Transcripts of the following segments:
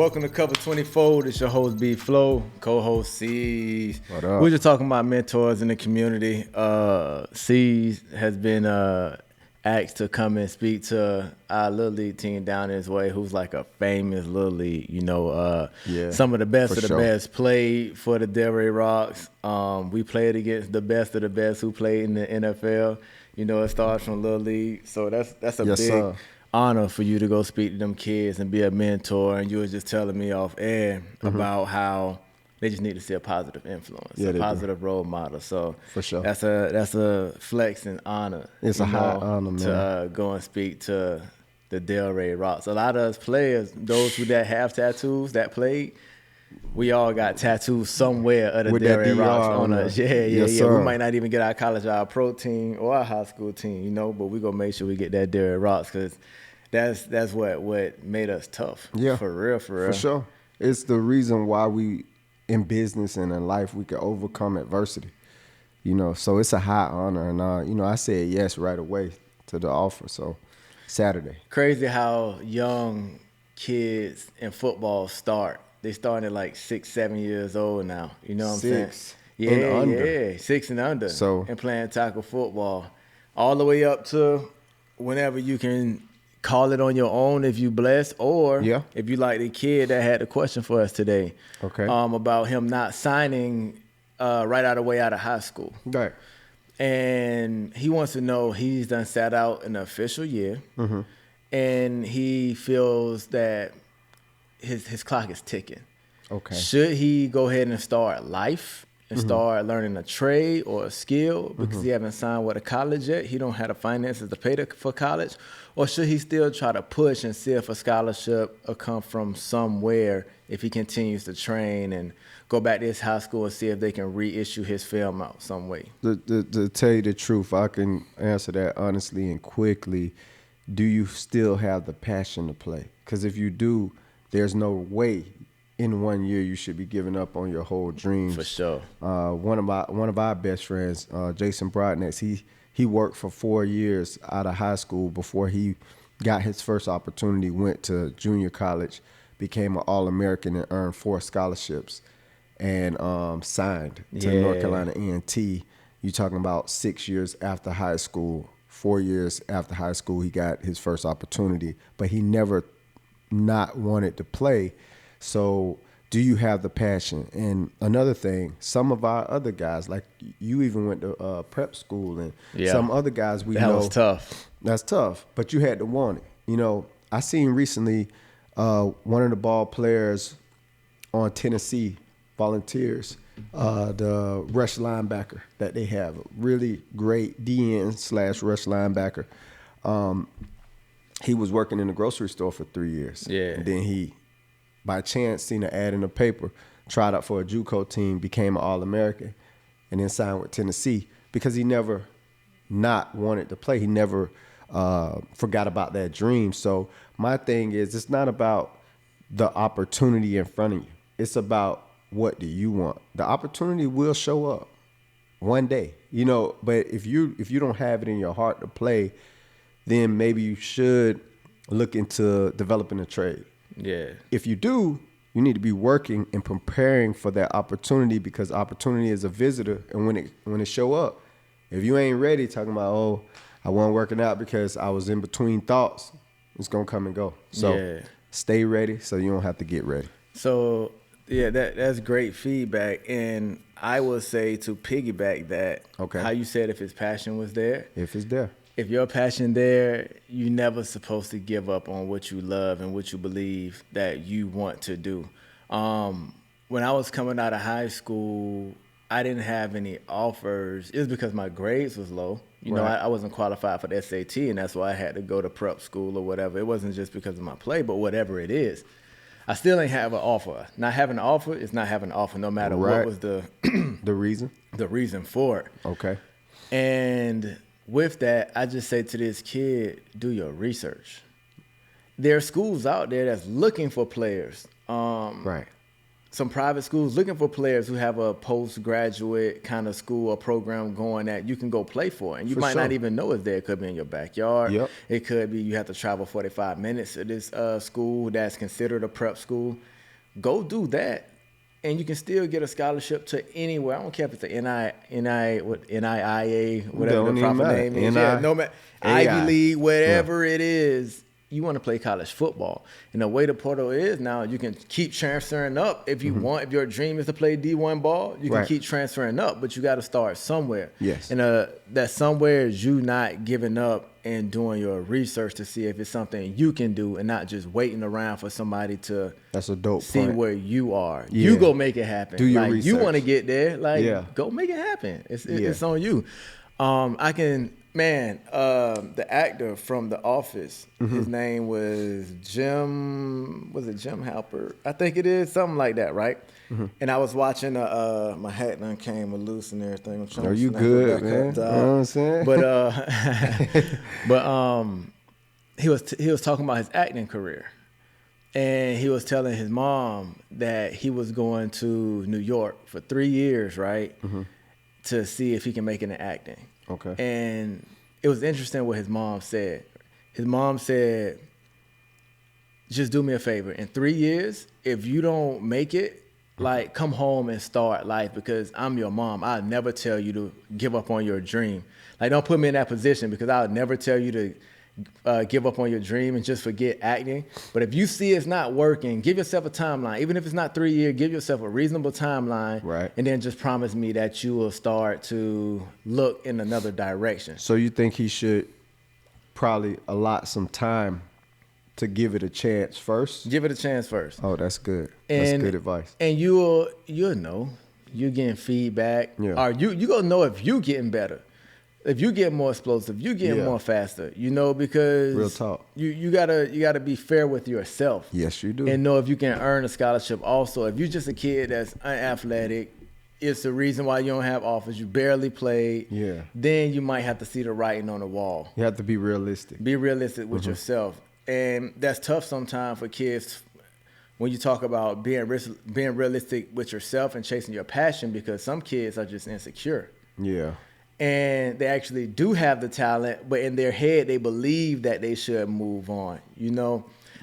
Welcome to Cover 24. It's your host, Bflo, co-host Cease. What up? We're just talking about mentors in the community. Cease has been asked to come and speak to our Little League team down his way, who's like a famous Little League, some of the best of the best played for the Delray Rocks. We played against the best of the best who played in the NFL. You know, it starts from Little League. So that's a big honor for you to go speak to them kids and be a mentor. And you were just telling me off air about how they just need to see a positive influence, a positive role model. So for sure, that's a flex and honor. It's a high honor, man, to go and speak to the Delray Rocks. A lot of us players, those that have tattoos that played, we all got tattoos somewhere of the Delray Rocks on us. Yeah. We might not even get our college, our pro team, or our high school team, but we gonna make sure we get that Delray Rocks because that's what made us tough. Yeah, for real. For sure, it's the reason why we in business and in life we can overcome adversity. So it's a high honor, and I said yes right away to the offer. So Saturday. Crazy how young kids in football start. They started at like 6, 7 years old now. You know what I'm saying? 6 and under. 6 and under. So and playing tackle football, all the way up to whenever you can call it on your own if you blessed, or if you like the kid that had the question for us today, about him not signing right out of high school. Right. And he wants to know, he's done sat out an official year, and he feels that his clock is ticking. Okay. Should he go ahead and start life and start learning a trade or a skill because he haven't signed with a college yet? He don't have the finances to pay for college. Or should he still try to push and see if a scholarship will come from somewhere if he continues to train and go back to his high school and see if they can reissue his film out some way? To tell you the truth, I can answer that honestly and quickly. Do you still have the passion to play? Because if you do, there's no way in 1 year you should be giving up on your whole dreams. For sure. One of our best friends, Jason Broadness, he worked for 4 years out of high school before he got his first opportunity, went to junior college, became an All-American and earned 4 scholarships and signed to North Carolina A&T. You're talking about 6 years after high school, 4 years after high school, he got his first opportunity, but he never not wanted to play. So do you have the passion? And another thing, some of our other guys, like you even went to prep school, and some other guys we know. That was tough. That's tough, but you had to want it. I seen recently one of the ball players on Tennessee Volunteers, the rush linebacker that they have, a really great DN/rush linebacker. He was working in the grocery store for 3 years. Yeah. And then he, by chance, seen an ad in the paper, tried out for a JUCO team, became an All-American, and then signed with Tennessee because he never not wanted to play. He never forgot about that dream. So my thing is, it's not about the opportunity in front of you. It's about what do you want. The opportunity will show up one day, but if you don't have it in your heart to play, then maybe you should look into developing a trade. Yeah. If you do, you need to be working and preparing for that opportunity, because opportunity is a visitor, and when it show up, if you ain't ready, talking about, I wasn't working out because I was in between thoughts, it's gonna come and go. So stay ready so you don't have to get ready. So that's great feedback, and I would say to piggyback that, how you said if his passion was there. If it's there. If your passion there, you're never supposed to give up on what you love and what you believe that you want to do. When I was coming out of high school, I didn't have any offers. It was because my grades was low. I wasn't qualified for the SAT, and that's why I had to go to prep school or whatever. It wasn't just because of my play, but whatever it is. I still ain't have an offer. Not having an offer is not having an offer, no matter what was the the reason. The reason for it. Okay. And with that, I just say to this kid, do your research. There are schools out there that's looking for players. Right. some private schools looking for players who have a postgraduate kind of school or program going that you can go play for. And you might not even know it's there. It could be in your backyard. Yep. It could be you have to travel 45 minutes to this school that's considered a prep school. Go do that. And you can still get a scholarship to anywhere. I don't care if it's the NIIA, whatever the proper name is. No matter, Ivy League, whatever it is. You want to play college football. And the way the portal is now, you can keep transferring up if you want. If your dream is to play D1 ball, you can keep transferring up, but you got to start somewhere. Yes. And that somewhere is you not giving up and doing your research to see if it's something you can do and not just waiting around for somebody to That's a dope see point. where you are. Yeah. You go make it happen. Do your like, research. You want to get there. Go make it happen. It's on you. The actor from The Office, his name was Jim Halpert? I think it is, something like that, right? And I was watching, my hat done came loose and everything. I'm trying Are to you snap good, it back man? up, You know what I'm saying? He was talking about his acting career. And he was telling his mom that he was going to New York for 3 years, right? To see if he can make it in acting. Okay. And it was interesting what his mom said. His mom said, just do me a favor. In 3 years, if you don't make it, like, come home and start life because I'm your mom. I'll never tell you to give up on your dream. Like, don't put me in that position because I'll never tell you to give up on your dream and just forget acting. But if you see it's not working, give yourself a timeline. Even if it's not 3 years, give yourself a reasonable timeline. Right. And then just promise me that you will start to look in another direction. So you think he should probably allot some time to give it a chance first? Give it a chance first. Oh, that's good. That's good advice. And you'll know. You're getting feedback. Yeah. Or you gonna know if you getting better. If you get more explosive, you get more faster, because real talk. You gotta be fair with yourself. Yes, you do. And know if you can earn a scholarship also. If you're just a kid that's unathletic, it's the reason why you don't have offers, you barely played, then you might have to see the writing on the wall. You have to be realistic. Be realistic with yourself. And that's tough sometimes for kids when you talk about being realistic with yourself and chasing your passion, because some kids are just insecure. Yeah. And they actually do have the talent, but in their head they believe that they should move on.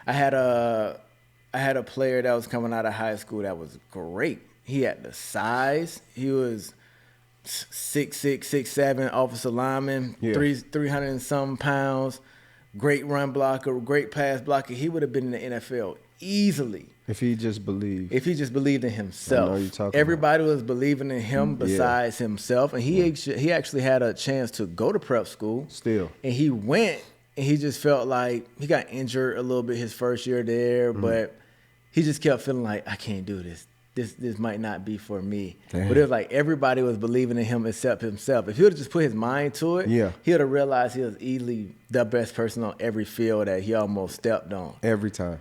I had a player that was coming out of high school that was great. He had the size. He was 6'6", 6'7", offensive lineman, 300 and some pounds, great run blocker, great pass blocker. He would have been in the NFL easily. If he just believed. If he just believed in himself. I know you're talking Everybody was believing in him besides himself. And he actually had a chance to go to prep school. Still. And he went, and he just felt like he got injured a little bit his first year there, but he just kept feeling like, I can't do this. This might not be for me. Damn. But it was like everybody was believing in him except himself. If he would have just put his mind to it, he would have realized he was easily the best person on every field that he almost stepped on. Every time.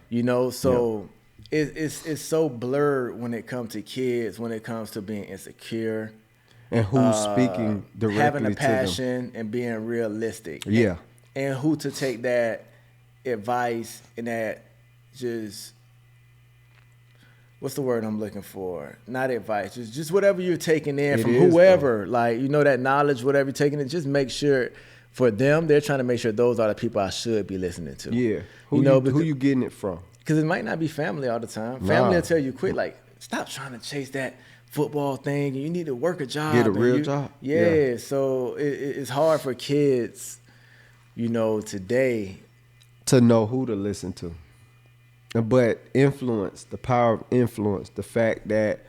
So it's so blurred when it comes to kids, when it comes to being insecure. And who's speaking directly to them. Having a passion and being realistic. Yeah. And who to take that advice and that just... What's the word I'm looking for? Not advice. Just whatever you're taking in from whoever. Though. Like, that knowledge, whatever you're taking in, just make sure for them, they're trying to make sure those are the people I should be listening to. Yeah. Who you getting it from? Because it might not be family all the time. Family will tell you quick, like, stop trying to chase that football thing. You need to work a job. Get a real job. Yeah. So it's hard for kids, today. To know who to listen to. But influence, the power of influence, the fact that,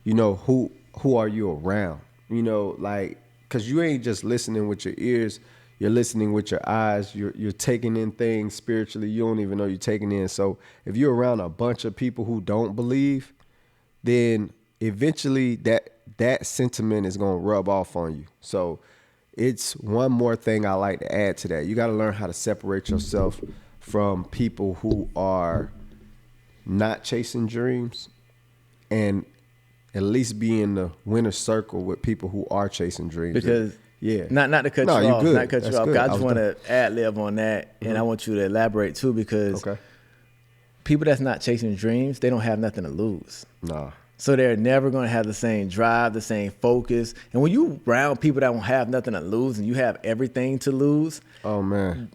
who are you around? Because you ain't just listening with your ears, you're listening with your eyes, you're taking in things spiritually you don't even know you're taking in. So if you're around a bunch of people who don't believe, then eventually that sentiment is going to rub off on you. So it's one more thing I like to add to that. You got to learn how to separate yourself from people who are not chasing dreams and at least be in the winner's circle with people who are chasing dreams. Because not to cut you off. Good. Not cut That's you off. good. I just want to ad lib on that, and I want you to elaborate too, because people that's not chasing dreams, they don't have nothing to lose. Nah. So they're never going to have the same drive, the same focus. And when you around people that don't have nothing to lose and you have everything to lose, Oh man,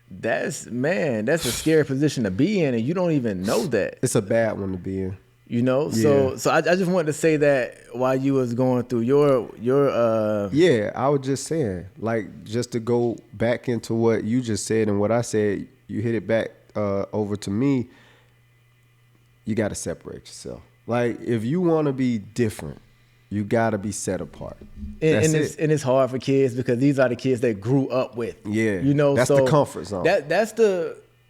that's a scary position to be in, and you don't even know that. it's a bad one to be in. You know, so I just wanted to say that while you was going through your Yeah, I was just saying, like, just to go back into what you just said and what I said, you hit it back over to me. You got to separate yourself. Like, if you want to be different, you got to be set apart. and it's hard for kids because these are the kids they grew up with. Yeah, you know, that's so the comfort zone.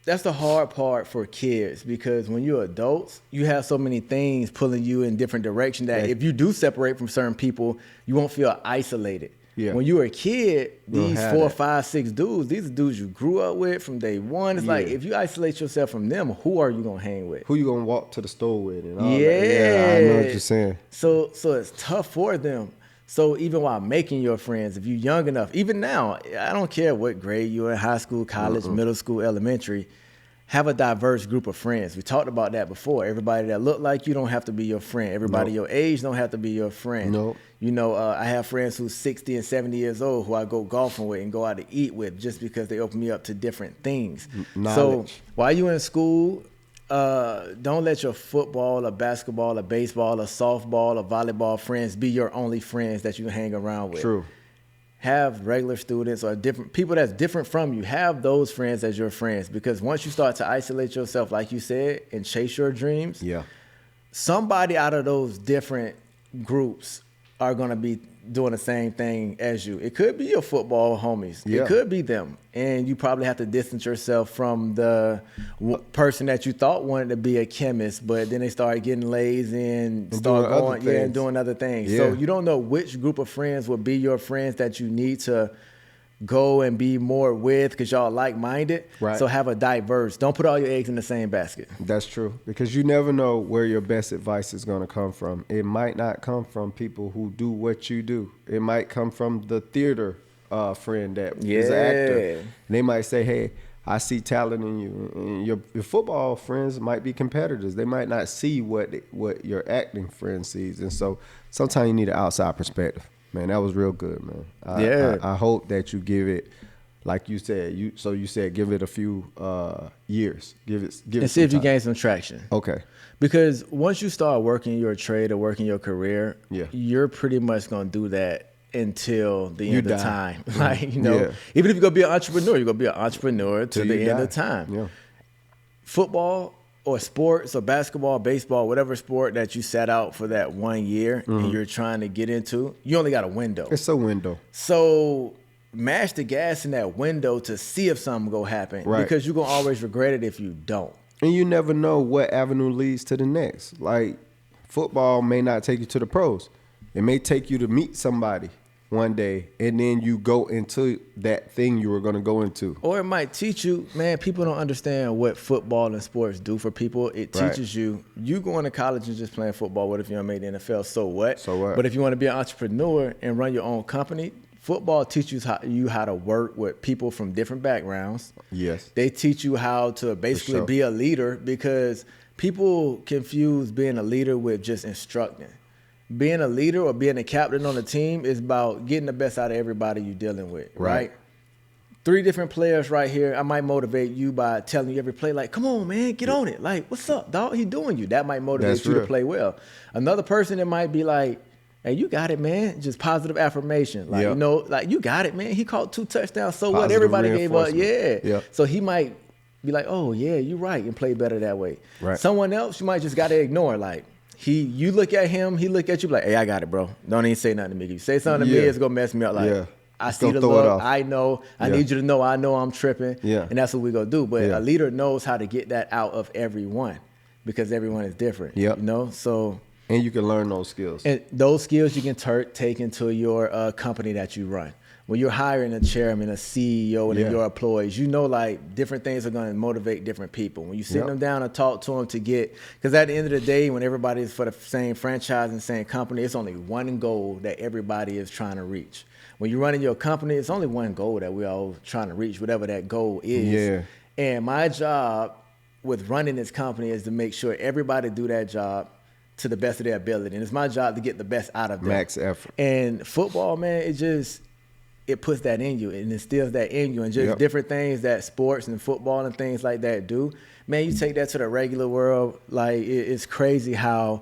That's the hard part for kids because when you're adults, you have so many things pulling you in different directions that if you do separate from certain people, you won't feel isolated. Yeah. When you were a kid, You don't these have 4, that. 5, 6 dudes, these are dudes you grew up with from day one. It's like, Yeah. if you isolate yourself from them, who are you going to hang with? Who you gonna walk to the store with and all Yeah. that? Yeah, I know what you're saying. So it's tough for them. So even while making your friends, if you're young enough, even now, I don't care what grade you're in, high school, college, middle school, elementary, have a diverse group of friends. We talked about that before. Everybody that look like you don't have to be your friend. Everybody your age don't have to be your friend. Nope. You know, I have friends who's 60 and 70 years old who I go golfing with and go out to eat with just because they open me up to different things. Knowledge. So while you in school, don't let your football or basketball or baseball or softball or volleyball friends be your only friends that you hang around with. True. Have regular students or different people that's different from you. Have those friends as your friends because once you start to isolate yourself, like you said, and chase your dreams, Yeah. somebody out of those different groups are going to be doing the same thing as you. It could be your football homies. Yeah. It could be them. And you probably have to distance yourself from the person that you thought wanted to be a chemist, but then they started getting lazy and start doing other going, and things. doing other things. Yeah. So you don't know which group of friends will be your friends that you need to go and be more with because y'all like-minded. Right. So have a diverse. Don't put all your eggs in the same basket. That's true because you never know where your best advice is going to come from. It might not come from people who do what you do. It might come from the theater friend that is an actor. And they might say, hey, I see talent in you. And your football friends might be competitors. They might not see what your acting friend sees. And so sometimes you need an outside perspective. Man, that was real good, man. I hope that you give it, like you said. You said give it a few years. Give it And see if you gain some traction. Okay. Because once you start working your trade or working your career, Yeah. you're pretty much going to do that until the You end die. of time. Like, you know, Yeah. even if you're going to be an entrepreneur, you're going to be an entrepreneur to Till the you end die. of time. Yeah. Football or sports or basketball, baseball, whatever sport that you set out for that 1 year and you're trying to get into, you only got a window. It's a window. So mash the gas in that window to see if something go happen. Right. Because you're going to always regret it if you don't. And you never know what avenue leads to the next. Like, football may not take you to the pros. It may take you to meet somebody one day, and then you go into that thing you were going to go into. Or it might teach you, man, people don't understand what football and sports do for people. It Right. teaches you going to college and just playing football. What if you don't make the NFL? So what? So what? But if you want to be an entrepreneur and run your own company, football teaches you how to work with people from different backgrounds. Yes. They teach you how to basically sure. be a leader because people confuse being a leader with just instructing. Being a leader or being a captain on a team is about getting the best out of everybody you're dealing with, right? 3 different players right here. I might motivate you by telling you every play, like, come on, man, get on it. Like, what's up, dog? He doing you. That might motivate That's you to real. play well. Another person that might be like, hey, you got it, man. Just positive affirmation. Like, Yep. you know, like, you got it, man. He caught 2 touchdowns. So what? Positive Everybody gave up. Yeah. reinforcement. Yep. So he might be like, oh, yeah, you're right, and play better that way. Right. Someone else you might just got to ignore. Like, you look at him, he look at you like, hey, I got it, bro. Don't even say nothing to me. If you say something to me, Yeah. it's going to mess me up. Like, Yeah. I It's see gonna the throw it look. off. I know. I Yeah. need you to know I know I'm tripping. Yeah. And that's what we're going to do. But Yeah. a leader knows how to get that out of everyone because everyone is different. Yep. You know? So, And you can learn those skills. and those skills you can take into your company that you run. When you're hiring a chairman, a CEO, and Yeah. your employees, you know, like, different things are going to motivate different people. When you sit Yep. them down and talk to them to get, because at the end of the day, when everybody's for the same franchise and same company, it's only one goal that everybody is trying to reach. When you're running your company, it's only one goal that we're all trying to reach, whatever that goal is. Yeah. And my job with running this company is to make sure everybody do that job to the best of their ability. And it's my job to get the best out of them. Max effort. And football, man, it puts that in you and instills that in you, and just different things that sports and football and things like that do. Man, you take that to the regular world, like it's crazy how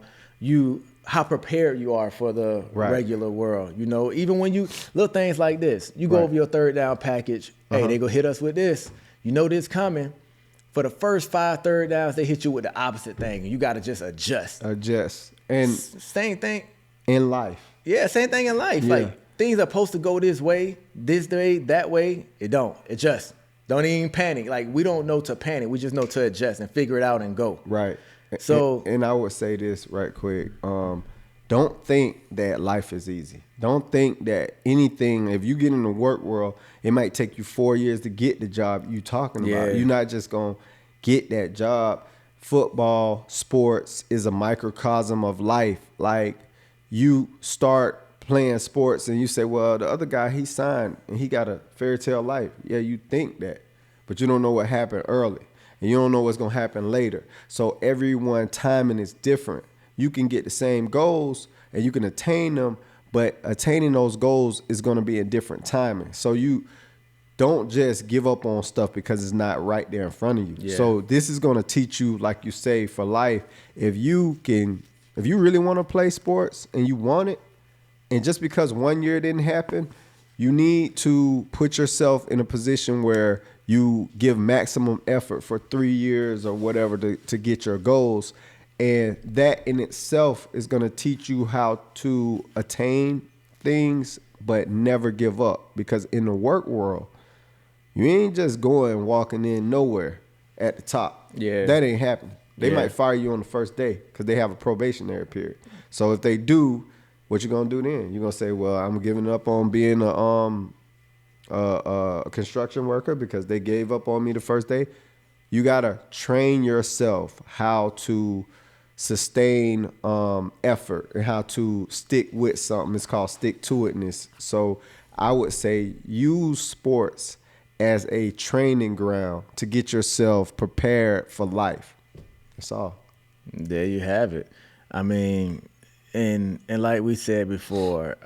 prepared you are for the regular world. You know, even when you little things like this, you go over your third down package. Hey, they go hit us with this. You know this coming. For the first 5 third downs, they hit you with the opposite thing. You got to just adjust. And same thing in life. Yeah, same thing in life. Yeah. Like things are supposed to go this way, that way. It don't. Adjust. Don't even panic. Like we don't know to panic. We just know to adjust and figure it out and go. Right. So and I would say this right quick. Don't think that life is easy. Don't think that anything, if you get in the work world, it might take you 4 years to get the job you talking about. You're not just going to get that job. Football, sports is a microcosm of life. Like you start playing sports and you say, well, the other guy, he signed and he got a fairy tale life. Yeah, you think that, but you don't know what happened early and you don't know what's going to happen later. So everyone's timing is different. You can get the same goals and you can attain them, but attaining those goals is going to be in different timing. So you don't just give up on stuff because it's not right there in front of you. Yeah. So this is going to teach you, like you say, for life. If you really want to play sports and you want it, and just because 1 year didn't happen, you need to put yourself in a position where you give maximum effort for 3 years or whatever to get your goals. And that in itself is going to teach you how to attain things, but never give up. Because in the work world, you ain't just walking in nowhere at the top. Yeah. That ain't happening. They might fire you on the first day because they have a probationary period. So if they do, what you going to do then? You're going to say, well, I'm giving up on being a construction worker because they gave up on me the first day. You got to train yourself how to sustain effort and how to stick with something. It's called stick-to-itness. So I would say use sports as a training ground to get yourself prepared for life. That's all. There you have it. I mean, and like we said before,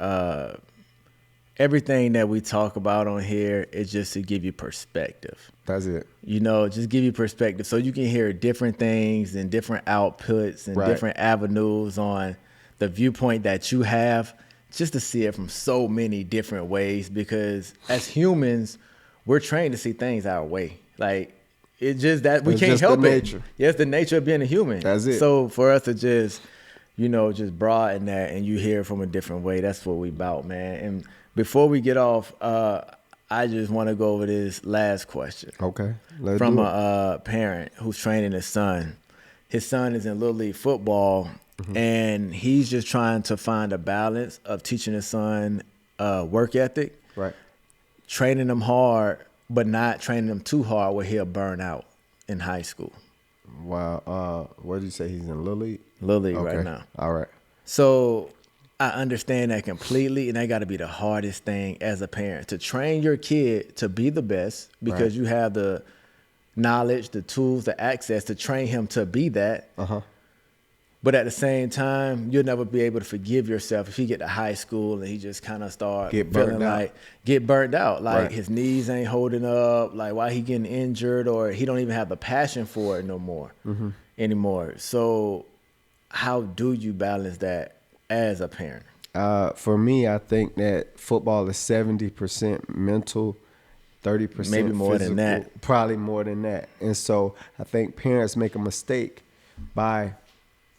everything that we talk about on here is just to give you perspective. That's it. You know, just give you perspective so you can hear different things and different outputs and different avenues on the viewpoint that you have, just to see it from so many different ways, because as humans, we're trained to see things our way. Like, it's just that we can't help it. Nature. Yeah, it's the nature of being a human. That's it. So for us to just, just broaden that and you hear it from a different way, that's what we about, man. And before we get off, I just want to go over this last question. Okay. From a parent who's training his son. His son is in Little League football, and he's just trying to find a balance of teaching his son work ethic, training him hard, but not training him too hard where he'll burn out in high school. Wow. What did you say? He's in Little League? Little League right now. All right. So I understand that completely, and that got to be the hardest thing as a parent, to train your kid to be the best, because you have the knowledge, the tools, the access to train him to be that. But at the same time, you'll never be able to forgive yourself if he get to high school and he just kind of start get burnt out. Like his knees ain't holding up, like why he getting injured, or he don't even have the passion for it no more anymore. So how do you balance that as a parent? For me, I think that football is 70% mental, 30% maybe more physical, than that. Probably more than that. And so I think parents make a mistake by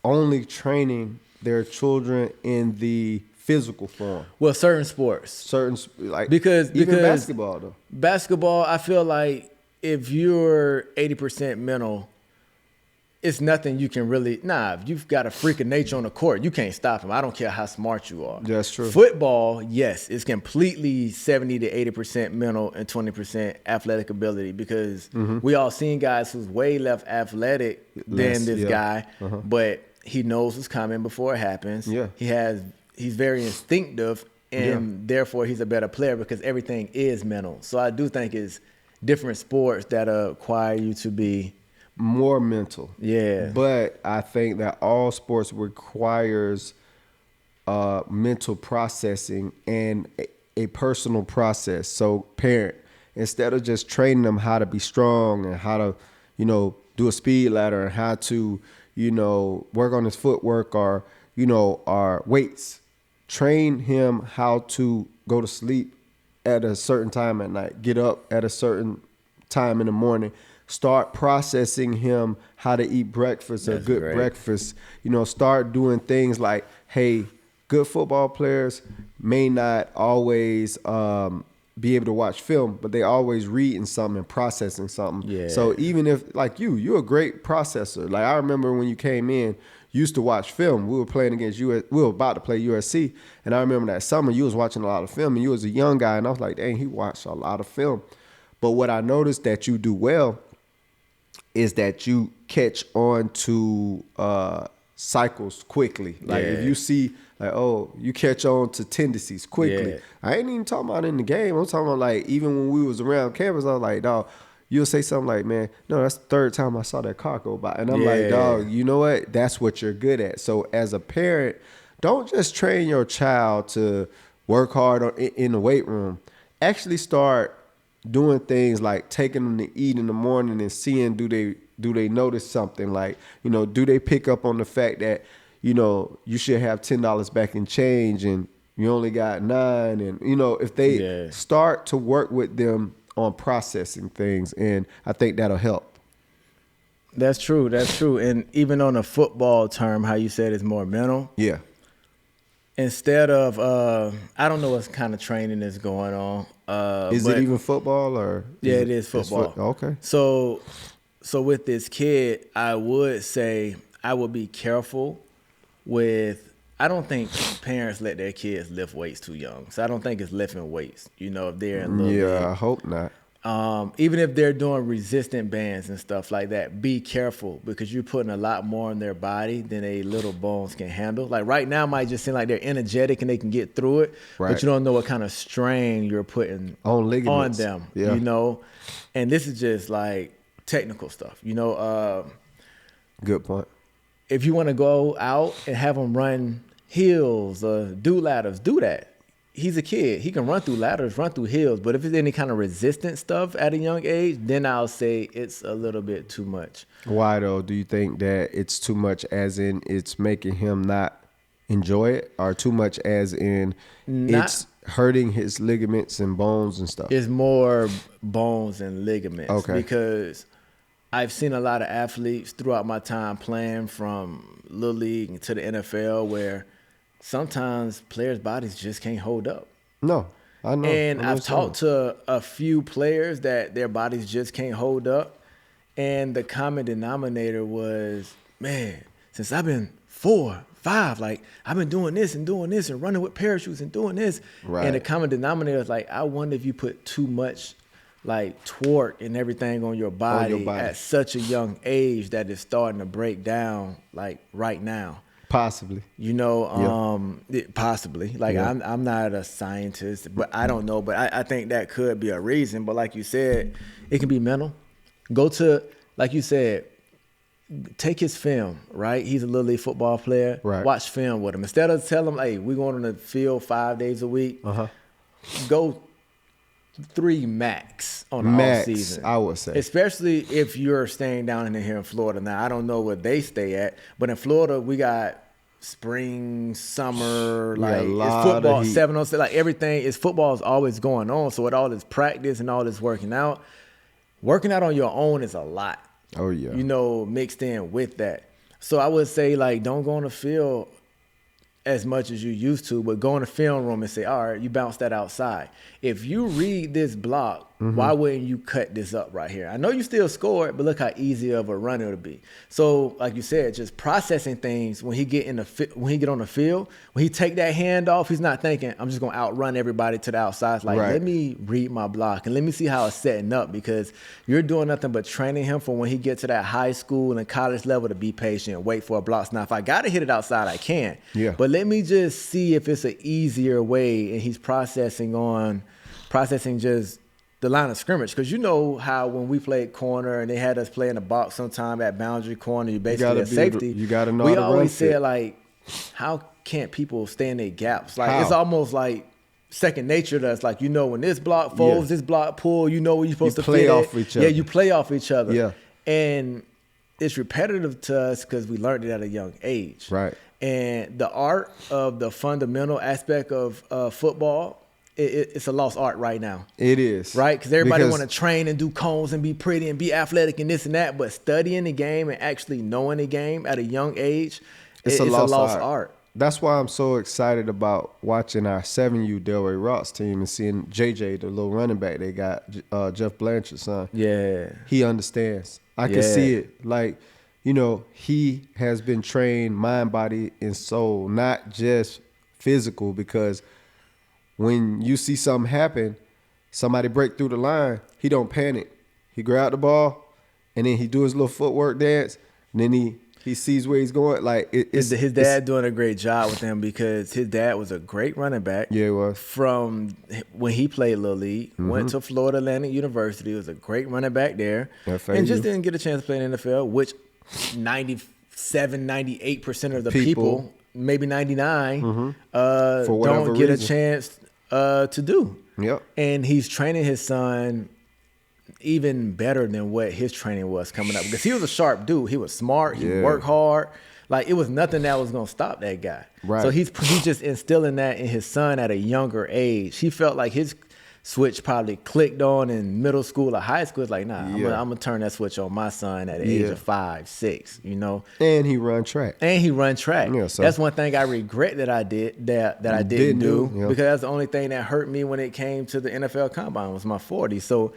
only training their children in the physical form. Well, certain sports. Because basketball though. Basketball, I feel like if you're 80% mental, it's nothing you can really, if you've got a freak of nature on the court, you can't stop him. I don't care how smart you are. That's true. Football, yes, it's completely 70 to 80% mental and 20% athletic ability, because we all seen guys who's way less athletic than this guy, but he knows what's coming before it happens. Yeah. He's very instinctive, and therefore he's a better player because everything is mental. So I do think it's different sports that acquire you to be more mental. Yeah. But I think that all sports requires mental processing and a personal process. So parent, instead of just training them how to be strong and how to, do a speed ladder and how to, work on his footwork or, our weights, train him how to go to sleep at a certain time at night, get up at a certain time in the morning, start processing him how to eat breakfast, a good great. breakfast, start doing things like, hey, good football players may not always be able to watch film, but they always reading something and processing something. Yeah. So even if, like you're a great processor. Like I remember when you came in, you used to watch film. We were playing against we were about to play USC, and I remember that summer you was watching a lot of film, and you was a young guy, and I was like, dang, he watched a lot of film. But what I noticed that you do well is that you catch on to cycles quickly. Like if you see, like, oh, you catch on to tendencies quickly. Yeah. I ain't even talking about in the game. I'm talking about like even when we was around campus, I was like, dog, you'll say something like, man, no, that's the third time I saw that car go by. And I'm like, dog, you know what? That's what you're good at. So as a parent, don't just train your child to work hard in the weight room. Actually start doing things like taking them to eat in the morning and seeing do they notice something, like, do they pick up on the fact that, you should have $10 back in change and you only got $9, and if they start to work with them on processing things, and I think that'll help. That's true. And even on a football term, how you said it's more mental. Yeah. Instead of, I don't know what kind of training is going on. Is it even football or? Yeah, it is football. Okay. So with this kid, I would say I would be careful with, I don't think parents let their kids lift weights too young. So I don't think it's lifting weights, if they're in little league. I hope not. Even if they're doing resistant bands and stuff like that, be careful because you're putting a lot more in their body than they little bones can handle. Like right now, it might just seem like they're energetic and they can get through it, but you don't know what kind of strain you're putting on ligaments, on them. And this is just like technical stuff. Good point. If you want to go out and have them run hills or do ladders, do that. He's a kid. He can run through ladders, run through hills. But if it's any kind of resistant stuff at a young age, then I'll say it's a little bit too much. Why, though? Do you think that it's too much as in it's making him not enjoy it, or too much as in it's hurting his ligaments and bones and stuff? It's more bones and ligaments. Okay. Because I've seen a lot of athletes throughout my time playing from Little League to the NFL where sometimes players' bodies just can't hold up. No, I know. And I've talked to a few players that their bodies just can't hold up. And the common denominator was, man, since I've been 4, 5, like I've been doing this and running with parachutes and doing this. Right. And the common denominator is like, I wonder if you put too much like torque and everything on your body at such a young age that it's starting to break down like right now. Possibly. Possibly. Like I'm not a scientist, but I don't know. But I think that could be a reason. But like you said, it can be mental. Go to, like you said, take his film, right? He's a Little League football player. Right. Watch film with him. Instead of telling him, hey, we're going on the field 5 days a week, go 3 max on the off season. I would say. Especially if you're staying down in here in Florida. Now, I don't know where they stay at, but in Florida, we got spring, summer, like it's football, 7 on 7, like everything is football is always going on. So with all this practice and all this working out on your own is a lot. Oh yeah. Mixed in with that. So I would say like don't go on the field as much as you used to, but go in the film room and say, all right, you bounce that outside. If you read this block, why wouldn't you cut this up right here? I know you still scored, but look how easy of a run it'll be. So, like you said, just processing things when he get on the field, when he take that hand off, he's not thinking, I'm just gonna outrun everybody to the outside. It's like, let me read my block and let me see how it's setting up, because you're doing nothing but training him for when he gets to that high school and college level to be patient, wait for a block. Now, if I gotta hit it outside, I can. Yeah. But let me just see if it's an easier way, and he's processing just the line of scrimmage, because you know how when we played corner and they had us play in the box sometime at boundary corner, you basically at safety. You got to know we how to always run said fit. like, how can't people stay in their gaps? Like How? it's almost like second nature to us. Like you know when this block folds, this block pull, you know where you're supposed to play fit off it. each other. Yeah, you play off each other. Yeah. And it's repetitive to us because we learned it at a young age. Right. And the art of the fundamental aspect of football, it's a lost art right now. It is. Right? Because everybody want to train and do cones and be pretty and be athletic and this and that. But studying the game and actually knowing the game at a young age, it's a lost art. That's why I'm so excited about watching our 7U Delray Rocks team and seeing JJ, the little running back they got, Jeff Blanchard's son. Yeah. He understands. I can see it. Like, you know, he has been trained mind, body, and soul, not just physical, because when you see something happen, somebody break through the line, he don't panic. He grab the ball, and then he do his little footwork dance, and then he sees where he's going. Like his dad doing a great job with him, because his dad was a great running back. Yeah, he was. From when he played Little League, went to Florida Atlantic University, was a great running back there, and just didn't get a chance to play in the NFL, which 97, 98% of the people maybe 99, don't get a chance to do. Yep. And he's training his son even better than what his training was coming up, because he was a sharp dude. He was smart. He worked hard. Like, it was nothing that was going to stop that guy. Right. So he's just instilling that in his son at a younger age. He felt like his switch probably clicked on in middle school or high school. It's like, nah, I'm going to turn that switch on my son at the age of 5, 6, you know. And he run track. Yeah, so that's one thing I regret that I did that I didn't do, because that's the only thing that hurt me when it came to the NFL Combine was my 40. So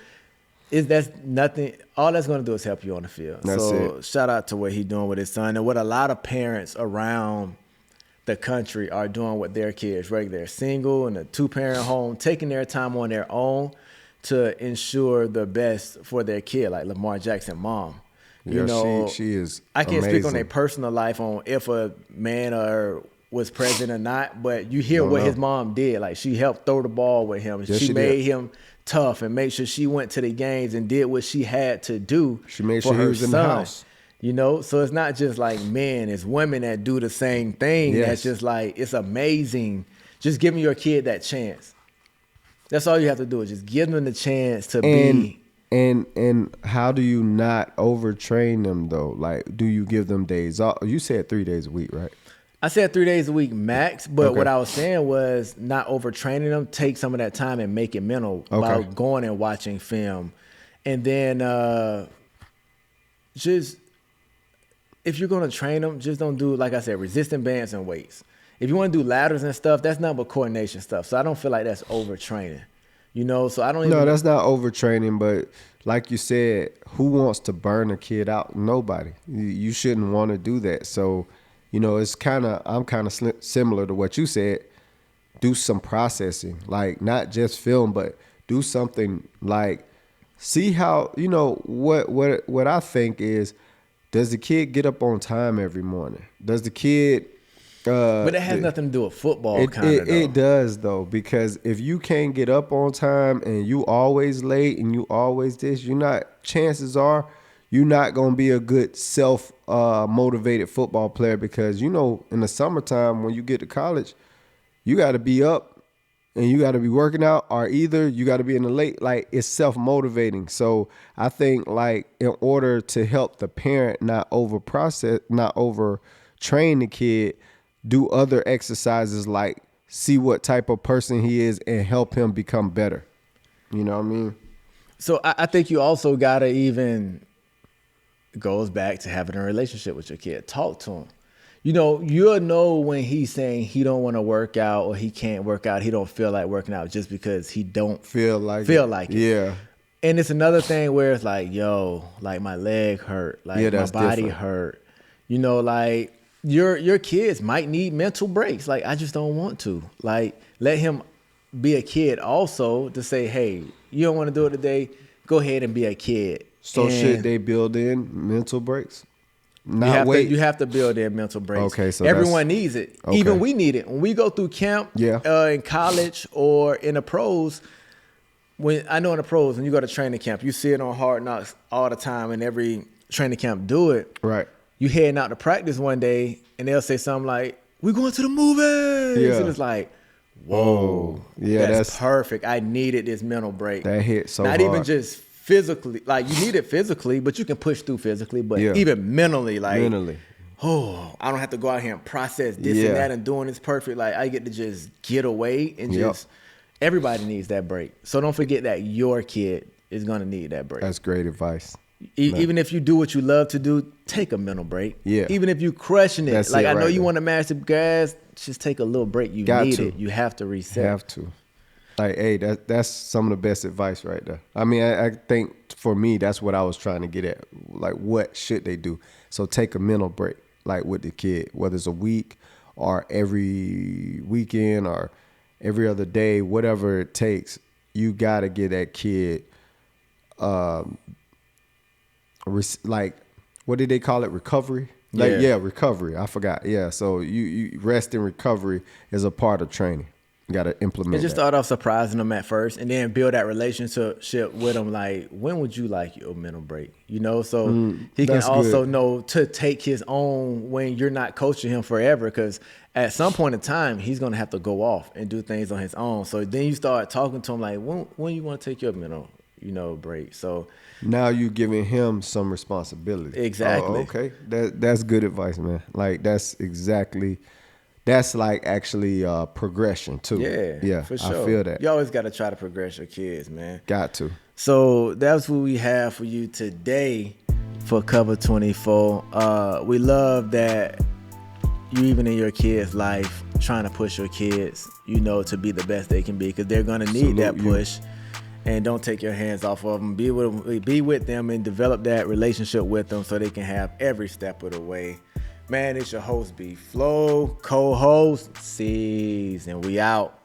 that's nothing. All that's going to do is help you on the field. So shout out to what he's doing with his son, and what a lot of parents around the country are doing with their kids, whether they're single in a 2-parent home, taking their time on their own to ensure the best for their kid, like Lamar Jackson's mom. You know, she is I can't amazing. speak on their personal life on if a man was present or not, but you hear what his mom did. Like, she helped throw the ball with him. Yes, she made him tough and made sure she went to the games and did what she had to do. She made for sure he her was son. in the house. You know, so it's not just like men, it's women that do the same thing. Yes. That's just like, it's amazing. Just giving your kid that chance. That's all you have to do, is just give them the chance to be. And how do you not overtrain them though? Like, do you give them days off? You said 3 days a week, right? I said 3 days a week max, but what I was saying was not overtraining them. Take some of that time and make it mental by going and watching film. And then just, if you're going to train them, just don't do, like I said, resistant bands and weights. If you want to do ladders and stuff, that's not but coordination stuff. So I don't feel like that's overtraining. You know, so I don't even... No, that's not overtraining, but like you said, who wants to burn a kid out? Nobody. You shouldn't want to do that. So, you know, I'm kind of similar to what you said. Do some processing, like not just film, but do something like see how, you know, what I think is, does the kid get up on time every morning? Does the kid... but it has nothing to do with football, It does, though, because if you can't get up on time and you always late and you always this, chances are you're not going to be a good self-motivated football player, because, you know, in the summertime when you get to college, you got to be up and you got to be working out, or either you got to be in the late. Like, it's self-motivating. So I think, like, in order to help the parent not over-train the kid, do other exercises, like see what type of person he is and help him become better. You know what I mean? So I think you also got to even, goes back to having a relationship with your kid. Talk to him. You know, you'll know when he's saying he don't want to work out or he can't work out, he don't feel like working out, just because he don't feel like it. Yeah. And it's another thing where it's like, yo, like my leg hurt, like my body hurt. You know, like, your kids might need mental breaks. Like, I just don't want to. Like, let him be a kid also, to say, hey, you don't want to do it today, go ahead and be a kid. So should they build in mental breaks? You have to build in mental breaks. Okay, so everyone needs it. Okay. Even we need it. When we go through camp in college or in the pros, when I know in the pros, when you go to training camp, you see it on Hard Knocks all the time, and every training camp do it. Right. You heading out to practice one day, and they'll say something like, "We're going to the movies." Yeah. And it's like, whoa, yeah, that's perfect. I needed this mental break. That hit so Not hard. even just physically, like you need it physically, but you can push through physically, but Yeah. even mentally, like, Mentally. oh, I don't have to go out here and process this and that and doing this perfect. Like I get to just get away and just, everybody needs that break. So don't forget that your kid is going to need that break. That's great advice. Even if you do what you love to do, take a mental break. Yeah. Even if you crushing it. That's like it I know right you there. want to master gas, just take a little break. You Got need to. it. You have to reset. Have to. Like, hey, that's some of the best advice right there. I mean, I think for me, that's what I was trying to get at. Like, what should they do? So take a mental break, like with the kid, whether it's a week or every weekend or every other day, whatever it takes. You got to get that kid, like, what did they call it? Recovery? Like, recovery. I forgot. Yeah, so you rest and recovery is a part of training. You got to implement And just that. start off surprising them at first and then build that relationship with them. Like, when would you like your mental break? You know, so he can that's also good. know to take his own when you're not coaching him forever. Because at some point in time, he's going to have to go off and do things on his own. So then you start talking to him like, when you want to take your mental, break? So Now you giving him some responsibility. Exactly. Oh, okay. That's good advice, man. Like that's like actually progression too. Yeah, for sure. I feel that. You always got to try to progress your kids, man. Got to. So that's what we have for you today for Cover 24. We love that you even in your kids' life trying to push your kids, to be the best they can be, because they're going to need that push. And don't take your hands off of them. Be with them and develop that relationship with them so they can have every step of the way. Man, it's your host, Bflo, co-host, Cease, and we out.